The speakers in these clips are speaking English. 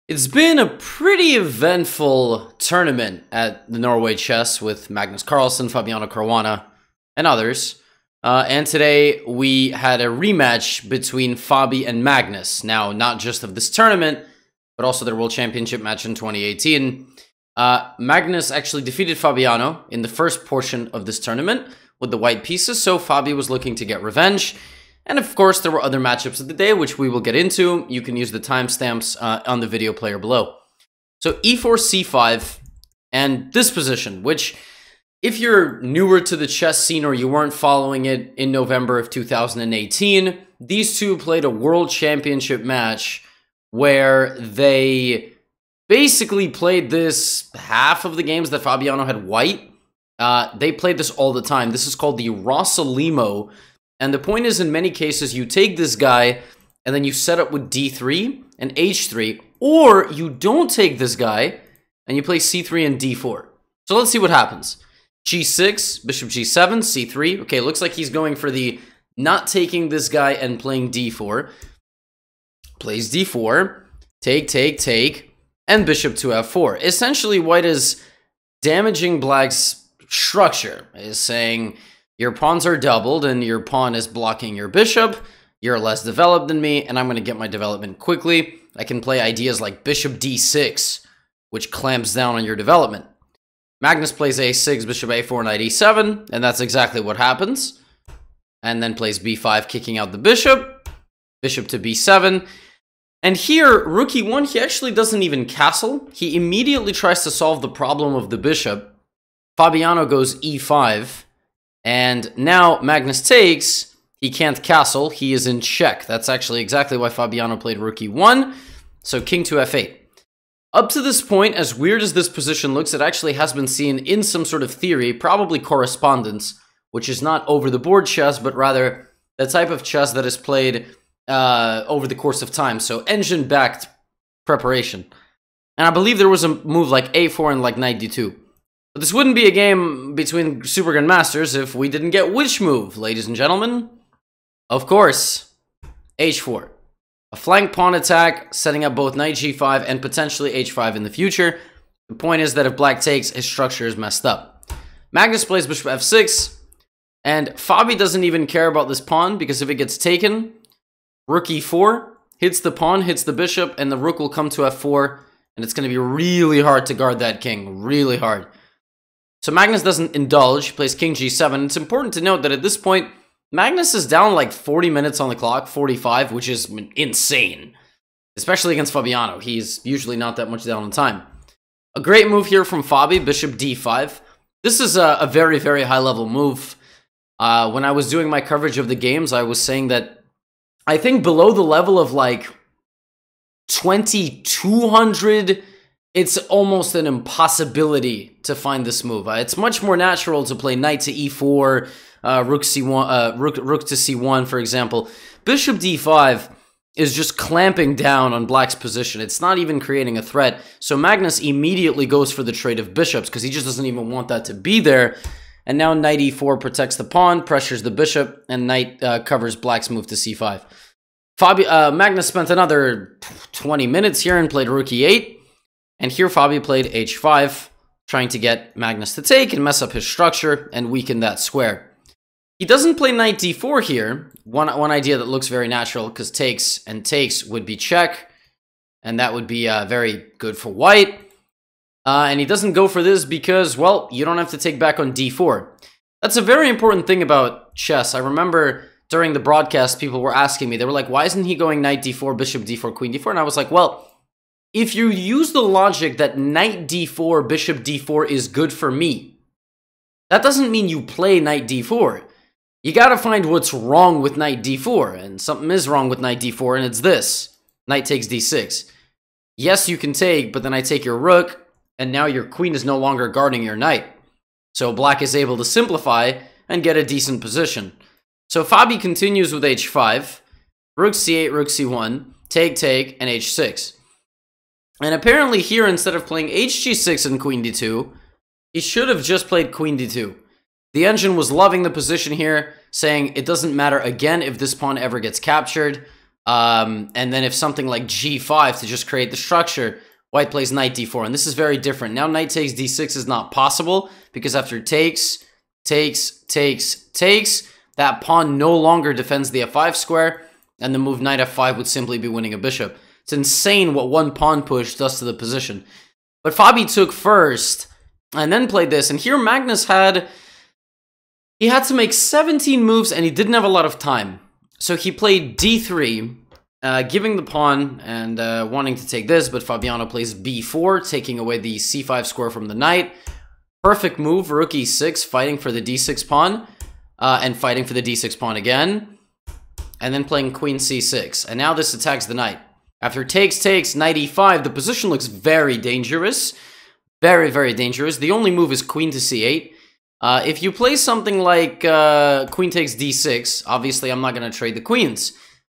It's been a pretty eventful tournament at the Norway Chess with Magnus Carlsen, Fabiano Caruana, and others. And today we had a rematch between Fabi and Magnus. Now, not just of this tournament, but also their World Championship match in 2018. Magnus actually defeated Fabiano in the first portion of this tournament with the white pieces, so Fabi was looking to get revenge. And of course, there were other matchups of the day, which we will get into. You can use the timestamps on the video player below. So e4, c5, and this position, which if you're newer to the chess scene or you weren't following it in November of 2018, these two played a world championship match where they basically played this half of the games that Fabiano had white. They played this all the time. This is called the Rossalimo. And the point is, in many cases, you take this guy and then you set up with d3 and h3, or you don't take this guy and you play c3 and d4. So let's see what happens. g6, bishop g7, c3. Okay, looks like he's going for the not taking this guy and playing d4. Plays d4, take, and bishop to f4. Essentially, white is damaging black's structure, is saying your pawns are doubled and your pawn is blocking your bishop. You're less developed than me, and I'm going to get my development quickly. I can play ideas like bishop d6, which clamps down on your development. Magnus plays a6, bishop a4, knight e7, and that's exactly what happens. And then plays b5, kicking out the bishop. Bishop to b7. And here, rook e1, he actually doesn't even castle. He immediately tries to solve the problem of the bishop. Fabiano goes e5. And now Magnus takes, he can't castle, he is in check. That's actually exactly why Fabiano played rook e1. So king to f8. Up to this point, as weird as this position looks, it actually has been seen in some sort of theory, probably correspondence, which is not over-the-board chess, but rather the type of chess that is played over the course of time. So engine-backed preparation. And I believe there was a move like a4 and like knight d2. But this wouldn't be a game between Super Grandmasters if we didn't get which move, ladies and gentlemen? Of course, h4. A flank pawn attack, setting up both knight g5 and potentially h5 in the future. The point is that if black takes, his structure is messed up. Magnus plays bishop f6, and Fabi doesn't even care about this pawn, because if it gets taken, rook e4, hits the pawn, hits the bishop, and the rook will come to f4, and it's going to be really hard to guard that king, really hard. So Magnus doesn't indulge, plays king g7. It's important to note that at this point, Magnus is down like 40 minutes on the clock, 45, which is insane. Especially against Fabiano. He's usually not that much down on time. A great move here from Fabi, bishop d5. This is a very, very high-level move. When I was doing my coverage of the games, I was saying that I think below the level of like 2200... it's almost an impossibility to find this move. It's much more natural to play knight to e4, rook c1, rook to c1, for example. Bishop d5 is just clamping down on black's position. It's not even creating a threat. So Magnus immediately goes for the trade of bishops because he just doesn't even want that to be there. And now knight e4 protects the pawn, pressures the bishop, and knight covers black's move to c5. Magnus spent another 20 minutes here and played rook e8. And here Fabi played h5, trying to get Magnus to take and mess up his structure and weaken that square. He doesn't play knight d4 here. One idea that looks very natural, because takes and takes would be check, and that would be very good for white. And he doesn't go for this because, well, you don't have to take back on d4. That's a very important thing about chess. I remember during the broadcast, people were asking me, they were like, why isn't he going knight d4, bishop d4, queen d4? And I was like, well, if you use the logic that knight d4, bishop d4 is good for me, that doesn't mean you play knight d4. You gotta find what's wrong with knight d4, and something is wrong with knight d4, and it's this. Knight takes d6. Yes, you can take, but then I take your rook, and now your queen is no longer guarding your knight. So black is able to simplify and get a decent position. So Fabi continues with h5, rook c8, rook c1, take, and h6. And apparently here, instead of playing hg6 and queen d2, he should have just played queen d2. The engine was loving the position here, saying it doesn't matter again if this pawn ever gets captured. And then if something like g5 to just create the structure, white plays knight d4. And this is very different. Now knight takes d6 is not possible because after takes, that pawn no longer defends the f5 square, and the move knight f5 would simply be winning a bishop. It's insane what one pawn push does to the position. But Fabi took first and then played this, and here Magnus had to make 17 moves and he didn't have a lot of time. So he played d3, giving the pawn and wanting to take this, but Fabiano plays b4, taking away the c5 square from the knight. Perfect move, rook e6, fighting for the d6 pawn, and fighting for the d6 pawn again, and then playing queen c6. And now this attacks the knight. After takes, knight e5, the position looks very dangerous. Very, very dangerous. The only move is queen to c8. If you play something like queen takes d6, obviously I'm not going to trade the queens. I'm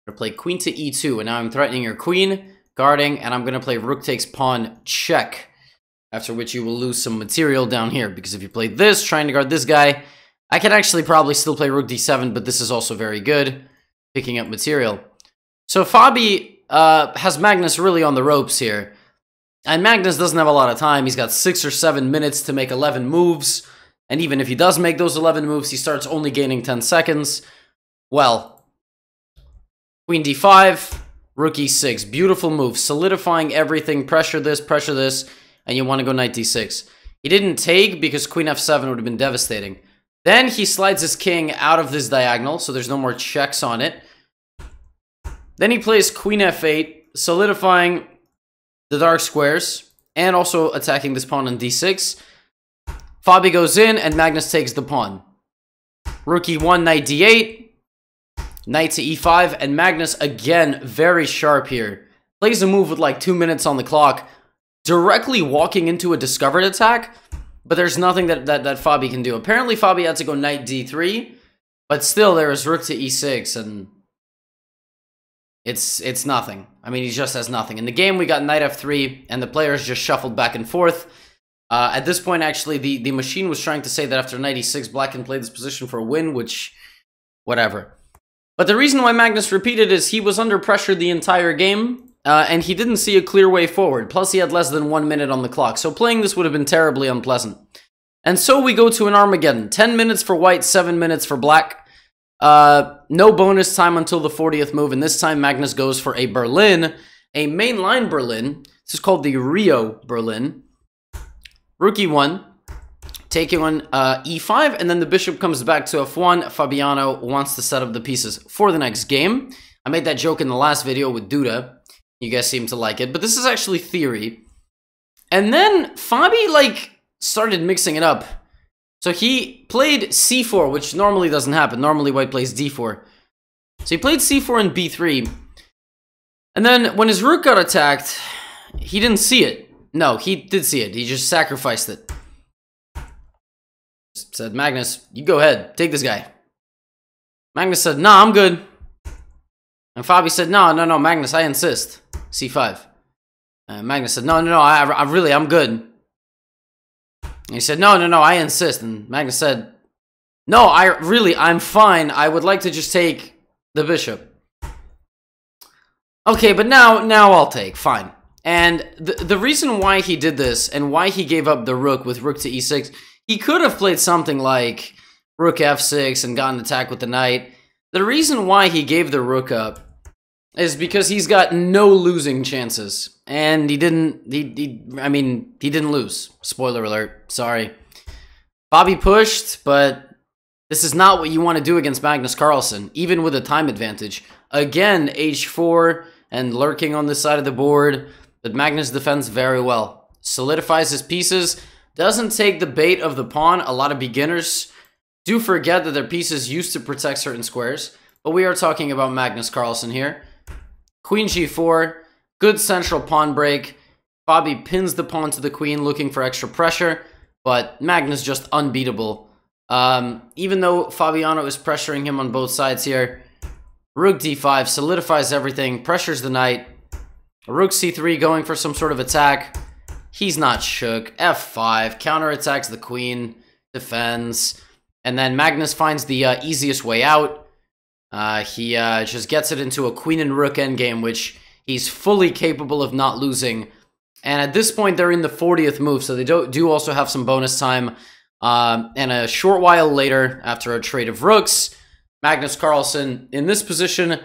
going to play queen to e2, and now I'm threatening your queen, guarding, and I'm going to play rook takes pawn check. After which you will lose some material down here, because if you play this, trying to guard this guy, I can actually probably still play rook d7, but this is also very good, picking up material. So Fabi has Magnus really on the ropes here. And Magnus doesn't have a lot of time. He's got 6 or 7 minutes to make 11 moves. And even if he does make those 11 moves, he starts only gaining 10 seconds. Well, queen d5, rook e6. Beautiful move. Solidifying everything. Pressure this, and you want to go knight d6. He didn't take because queen f7 would have been devastating. Then he slides his king out of this diagonal, so there's no more checks on it. Then he plays queen f8, solidifying the dark squares, and also attacking this pawn on d6. Fabi goes in, and Magnus takes the pawn. Rook e1, knight d8, knight to e5, and Magnus, again, very sharp here. Plays a move with like 2 minutes on the clock, directly walking into a discovered attack, but there's nothing that Fabi can do. Apparently, Fabi had to go knight d3, but still, there is rook to e6, and it's nothing. I mean, he just has nothing. In the game, we got knight f3, and the players just shuffled back and forth. At this point, actually, the machine was trying to say that after knight e6, black can play this position for a win, which, whatever. But the reason why Magnus repeated is he was under pressure the entire game, and he didn't see a clear way forward. Plus, he had less than 1 minute on the clock, so playing this would have been terribly unpleasant. And so we go to an Armageddon. 10 minutes for white, 7 minutes for black. No bonus time until the 40th move, and this time Magnus goes for a Berlin, a mainline Berlin. This is called the Rio Berlin. Rook e1, taking on e5, and then the bishop comes back to f1. Fabiano wants to set up the pieces for the next game. I made that joke in the last video with Duda. You guys seem to like it, but this is actually theory. And then Fabi, like, started mixing it up. So he played c4, which normally doesn't happen. Normally white plays d4. So he played c4 and b3. And then when his rook got attacked, he didn't see it. No, he did see it. He just sacrificed it. Said, Magnus, you go ahead. Take this guy. Magnus said, nah, I'm good. And Fabi said, no, Magnus, I insist. c5. Magnus said, no, I'm good. And he said, no, I insist. And Magnus said, no, I'm fine. I would like to just take the bishop. Okay, but now I'll take. Fine. And the reason why he did this and why he gave up the rook with rook to e6, he could have played something like rook f6 and gotten attacked with the knight. The reason why he gave the rook up is because he's got no losing chances. And he didn't lose. Spoiler alert. Sorry. Fabi pushed, but this is not what you want to do against Magnus Carlsen, even with a time advantage. Again, h4 and lurking on this side of the board. But Magnus defends very well. Solidifies his pieces. Doesn't take the bait of the pawn. A lot of beginners do forget that their pieces used to protect certain squares. But we are talking about Magnus Carlsen here. Queen g4. Good central pawn break. Fabi pins the pawn to the queen, looking for extra pressure. But Magnus just unbeatable. Even though Fabiano is pressuring him on both sides here. Rook d5 solidifies everything. Pressures the knight. Rook c3 going for some sort of attack. He's not shook. f5 counterattacks the queen, defends, and then Magnus finds the easiest way out. He just gets it into a queen and rook endgame, which he's fully capable of not losing. And at this point, they're in the 40th move, so they do also have some bonus time. And a short while later, after a trade of rooks, Magnus Carlsen in this position,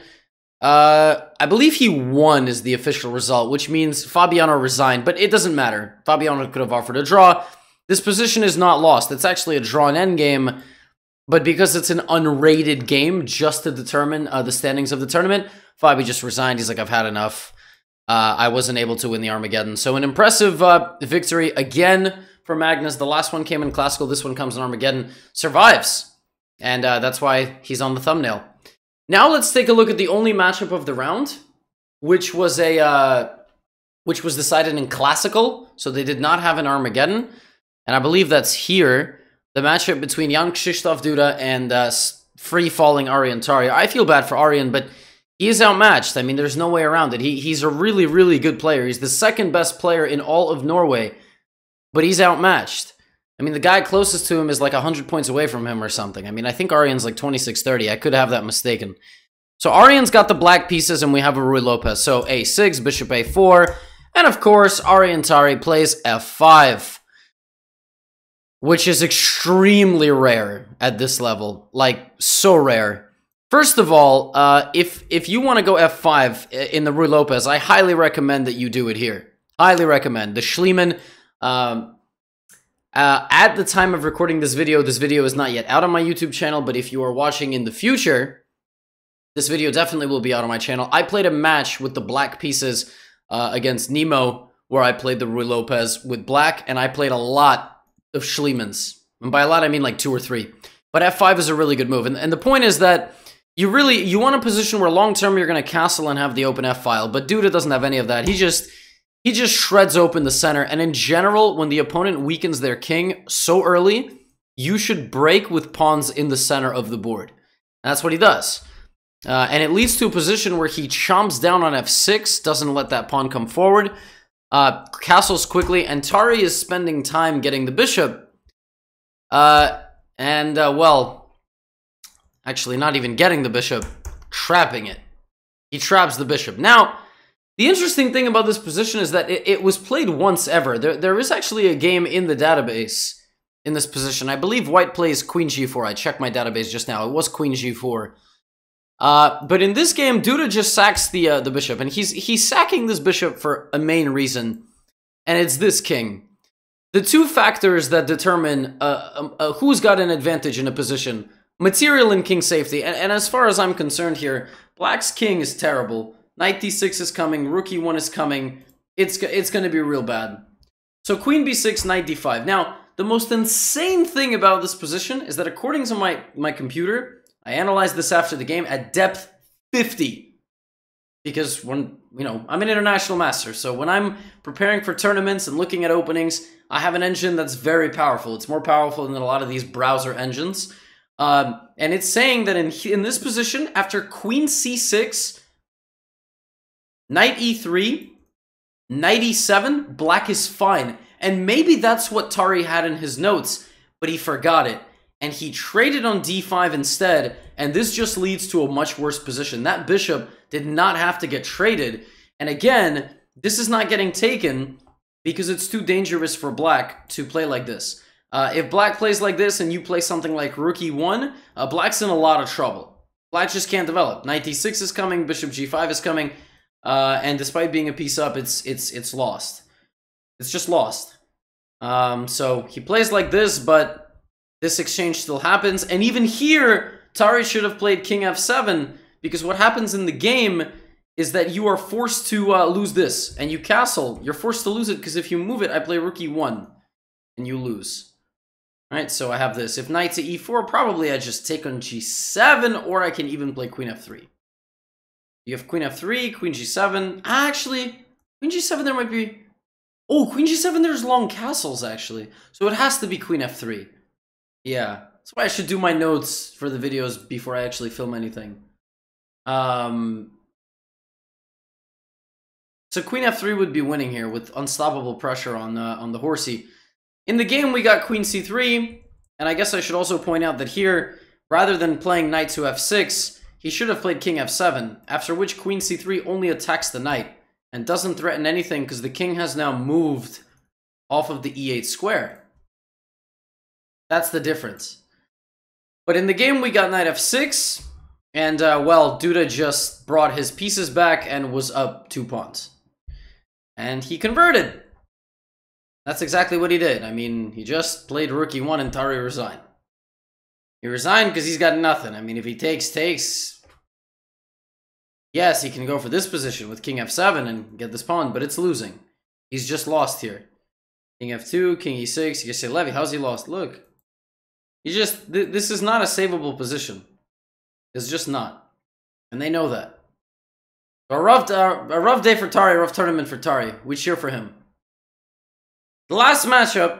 I believe he won is the official result, which means Fabiano resigned, but it doesn't matter. Fabiano could have offered a draw. This position is not lost. It's actually a drawn endgame, but because it's an unrated game, just to determine the standings of the tournament, Fabi just resigned. He's like, I've had enough. I wasn't able to win the Armageddon. So an impressive victory again for Magnus. The last one came in Classical. This one comes in Armageddon. Survives. And that's why he's on the thumbnail. Now let's take a look at the only matchup of the round, which was decided in Classical. So they did not have an Armageddon. And I believe that's here. The matchup between Jan-Krzysztof Duda and free-falling Aryan Tari. I feel bad for Aryan, but he is outmatched. I mean, there's no way around it. He's a really, really good player. He's the second best player in all of Norway, but he's outmatched. I mean, the guy closest to him is like 100 points away from him or something. I mean, I think Aryan's like 26-30. I could have that mistaken. So Aryan's got the black pieces, and we have a Ruy Lopez. So a6, bishop a4, and of course, Aryan Tari plays f5. Which is extremely rare at this level. Like, so rare. First of all, if you want to go f5 in the Ruy Lopez, I highly recommend that you do it here. Highly recommend. The Schliemann, at the time of recording this video is not yet out on my YouTube channel, but if you are watching in the future, this video definitely will be out on my channel. I played a match with the black pieces against Nemo, where I played the Ruy Lopez with black, and I played a lot of Schliemann's. And by a lot, I mean like 2 or 3. But f5 is a really good move. And the point is that you want a position where long-term you're going to castle and have the open f-file. But Duda doesn't have any of that. He just shreds open the center. And in general, when the opponent weakens their king so early, you should break with pawns in the center of the board. And that's what he does. And it leads to a position where he chomps down on f6, doesn't let that pawn come forward, castles quickly, and Tari is spending time getting the bishop. Well, actually not even getting the bishop, trapping it. He traps the bishop. Now, the interesting thing about this position is that it was played once ever. There is actually a game in the database in this position. I believe white plays queen g4. I checked my database just now. It was queen g4. But in this game, Duda just sacks the bishop, and he's sacking this bishop for a main reason, and it's this king. The two factors that determine who's got an advantage in a position: material and king safety. And as far as I'm concerned here, black's king is terrible. Knight d6 is coming, rook e1 is coming. It's going to be real bad. So queen b6, knight d5. Now, the most insane thing about this position is that according to my computer, I analyzed this after the game at depth 50. Because when, I'm an international master, so when I'm preparing for tournaments and looking at openings, I have an engine that's very powerful. It's more powerful than a lot of these browser engines. And it's saying that in this position, after queen c6, knight e3, knight e7, black is fine. And maybe that's what Tari had in his notes, but he forgot it. And he traded on d5 instead, and this just leads to a much worse position. That bishop did not have to get traded. And again, this is not getting taken because it's too dangerous for black to play like this. If black plays like this and you play something like rook e1, black's in a lot of trouble. Black just can't develop. Knight d6 is coming, bishop g5 is coming, and despite being a piece up, it's lost. It's just lost. So he plays like this, but this exchange still happens, and even here, Tari should have played king f7, because what happens in the game is that you are forced to lose this, and you castle. You're forced to lose it, because if you move it, I play rook e1, and you lose. Alright, so I have this. If knight to e4, probably I just take on g7, or I can even play queen f3. You have queen f3, queen g7. Actually, queen g7 there might be... Oh, queen g7 there's long castles, actually. So it has to be queen f3. Yeah, that's why I should do my notes for the videos before I actually film anything. So queen f3 would be winning here with unstoppable pressure on the horsey. In the game, we got queen c3, and I guess I should also point out that here, rather than playing knight to f6, he should have played king f7, after which queen c3 only attacks the knight and doesn't threaten anything because the king has now moved off of the e8 square. That's the difference. But in the game, we got knight f6, and, well, Duda just brought his pieces back and was up 2 pawns. And he converted. That's exactly what he did. I mean, he just played rook e1 and Tari resigned. He resigned because he's got nothing. I mean, if he takes... Yes, he can go for this position with king f7 and get this pawn, but it's losing. He's just lost here. King f2, king e6. You can say, Levy, how's he lost? Look. He just... This is not a savable position. It's just not. And they know that. A rough day for Tari, a rough tournament for Tari. We cheer for him. The last matchup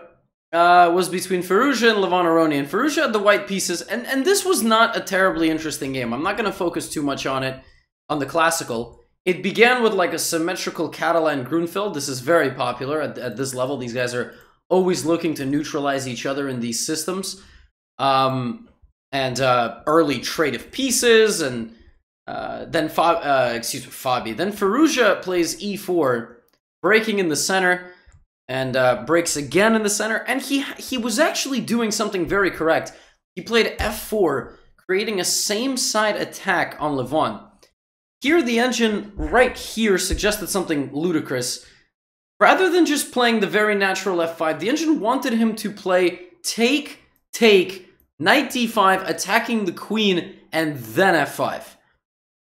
was between Firouzja and Levon Aronian. Firouzja had the white pieces, and this was not a terribly interesting game. I'm not going to focus too much on it, on the classical. It began with like a symmetrical Catalan-Grunfeld. This is very popular at this level. These guys are always looking to neutralize each other in these systems. Early trade of pieces, and then Fabi. Then Firouzja plays e4, breaking in the center, and breaks again in the center. And he was actually doing something very correct. He played f4, creating a same-side attack on Levon. Here, the engine right here suggested something ludicrous. Rather than just playing the very natural f5, the engine wanted him to play take, knight d5, attacking the queen, and then f5.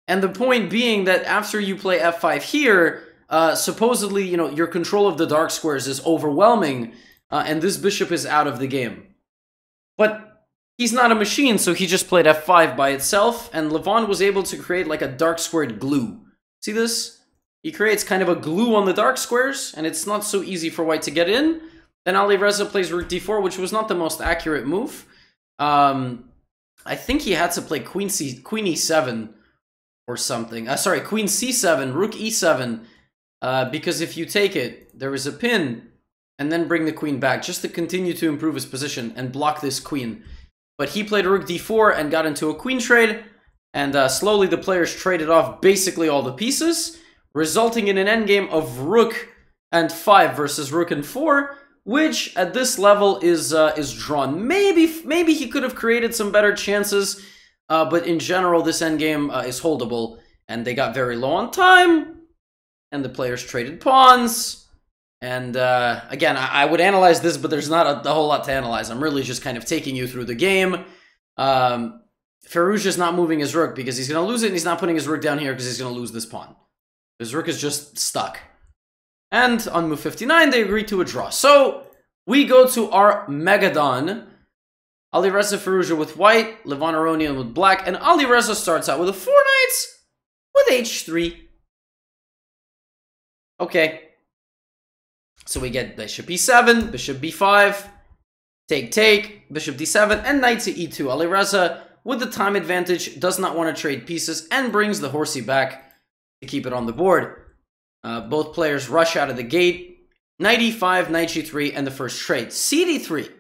And the point being that after you play f5 here, supposedly, you know, your control of the dark squares is overwhelming, and this bishop is out of the game. But he's not a machine, so he just played f5 by itself, and Levon was able to create like a dark squared glue. See this? He creates kind of a glue on the dark squares, and it's not so easy for white to get in. Then Alireza plays rook d4, which was not the most accurate move. I think he had to play queen e7 or something. Sorry, queen c7, rook e7, because if you take it, there is a pin, and then bring the queen back just to continue to improve his position and block this queen. But he played rook d4 and got into a queen trade, and slowly the players traded off basically all the pieces, resulting in an endgame of rook and 5 versus rook and 4, which at this level is drawn. Maybe he could have created some better chances, but in general this endgame is holdable, and they got very low on time, and the players traded pawns. And again, I would analyze this, but there's not a whole lot to analyze. I'm really just kind of taking you through the game. Firouzja's not moving his rook because he's going to lose it, and he's not putting his rook down here because he's going to lose this pawn. His rook is just stuck. And on move 59, they agree to a draw. So we go to our Megadon. Alireza Firouzja with white, Levon Aronian with black, and Alireza starts out with a 4 knights with h3. Okay. So we get bishop e7, bishop b5, take, bishop d7, and knight to e2. Alireza, with the time advantage, does not want to trade pieces and brings the horsey back to keep it on the board. Both players rush out of the gate. Knight e5, knight g3, and the first trade. cd3.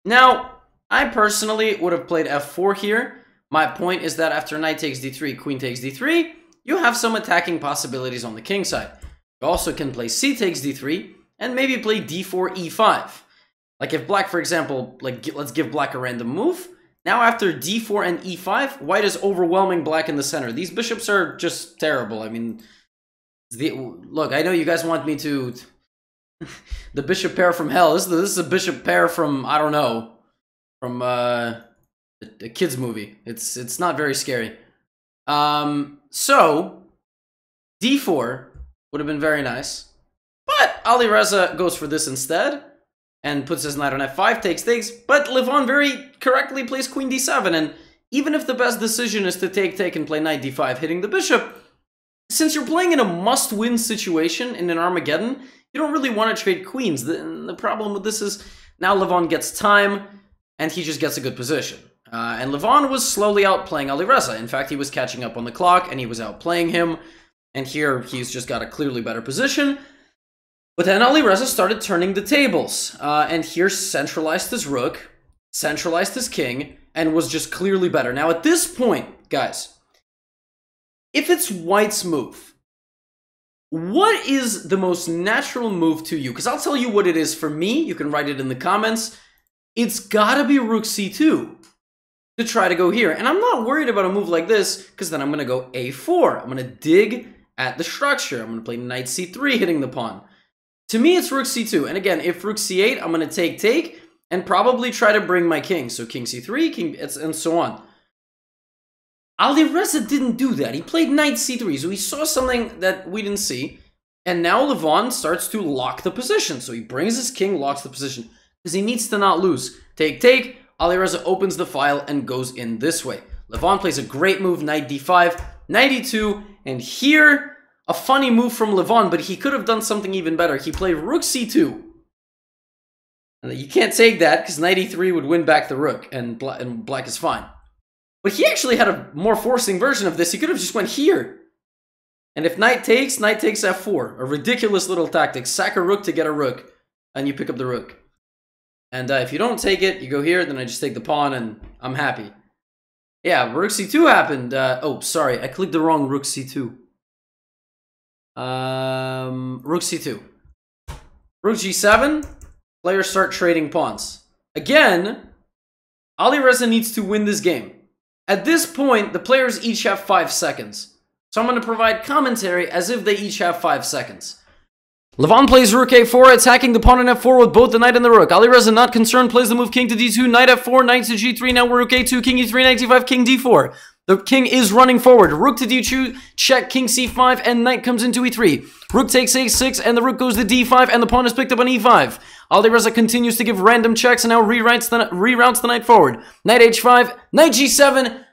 Now, I personally would have played f4 here. My point is that after knight takes d3, queen takes d3, you have some attacking possibilities on the king side. You also can play c takes d3, and maybe play d4, e5. Like if black, for example, like let's give black a random move. Now after d4 and e5, white is overwhelming black in the center. These bishops are just terrible. I mean, look, I know you guys want me to... the bishop pair from hell. This is a bishop pair from, I don't know, from a kid's movie. It's not very scary. So, d4 would have been very nice. But Alireza goes for this instead and puts his knight on f5, takes. But Levon very correctly plays queen d7. And even if the best decision is to take and play knight d5, hitting the bishop, since you're playing in a must-win situation in an Armageddon, you don't really want to trade queens. The problem with this is now Levon gets time and he just gets a good position. And Levon was slowly outplaying Alireza. In fact, he was catching up on the clock and he was outplaying him. And here he's just got a clearly better position. But then Alireza started turning the tables. And here centralized his rook, centralized his king, and was just clearly better. Now, at this point, guys, if it's white's move, what is the most natural move to you? Because I'll tell you what it is for me. You can write it in the comments. It's gotta be rook c2 to try to go here. And I'm not worried about a move like this, because then I'm gonna go a4. I'm gonna dig at the structure. I'm gonna play knight c3, hitting the pawn. To me, it's rook c2. And again, if rook c8, I'm gonna take, and probably try to bring my king. So king c3, king, and so on. Alireza didn't do that. He played knight c3, so he saw something that we didn't see. And now Levon starts to lock the position. So he brings his king, locks the position, because he needs to not lose. Take. Alireza opens the file and goes in this way. Levon plays a great move, knight d5, knight e2, and here, a funny move from Levon, but he could have done something even better. He played rook c2. And you can't take that, because knight e3 would win back the rook, and black is fine. But he actually had a more forcing version of this. He could have just went here. And if knight takes f4. A ridiculous little tactic. Sack a rook to get a rook, and you pick up the rook. And if you don't take it, you go here, then I just take the pawn, and I'm happy. Yeah, rook c2 happened. Oh, sorry, I clicked the wrong rook c2. Rook c2. Rook g7. Players start trading pawns. Again, Alireza needs to win this game. At this point, the players each have 5 seconds. So I'm going to provide commentary as if they each have 5 seconds. Levon plays rook a4, attacking the pawn on f4 with both the knight and the rook. Alireza, not concerned, plays the move king to d2, knight f4, knight to g3, now rook a2, king e3, knight d5, king d4. The king is running forward. Rook to d2, check, king c5, and knight comes into e3. Rook takes a6, and the rook goes to d5, and the pawn is picked up on e5. Alireza continues to give random checks, and now reroutes the knight forward. Knight h5, knight g7,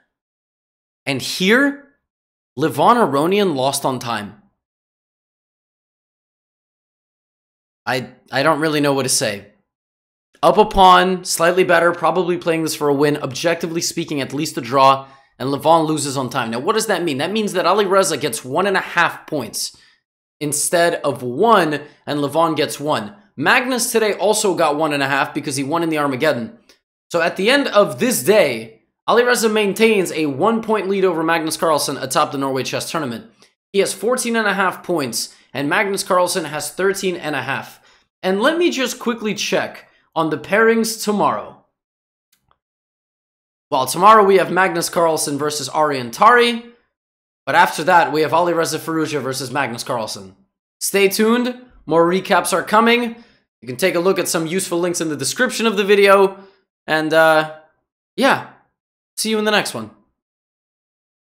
and here, Levon Aronian lost on time. I don't really know what to say. Up a pawn, slightly better, probably playing this for a win. Objectively speaking, at least a draw. And Levon loses on time. Now, what does that mean? That means that Alireza gets 1.5 points instead of 1, and Levon gets 1. Magnus today also got 1.5 because he won in the Armageddon. So at the end of this day, Alireza maintains a 1-point lead over Magnus Carlsen atop the Norway Chess Tournament. He has 14.5 points, and Magnus Carlsen has 13.5. And let me just quickly check on the pairings tomorrow. Well, tomorrow we have Magnus Carlsen versus Aryan Tari, but after that we have Alireza Firouzja versus Magnus Carlsen. Stay tuned, more recaps are coming. You can take a look at some useful links in the description of the video, and yeah, see you in the next one.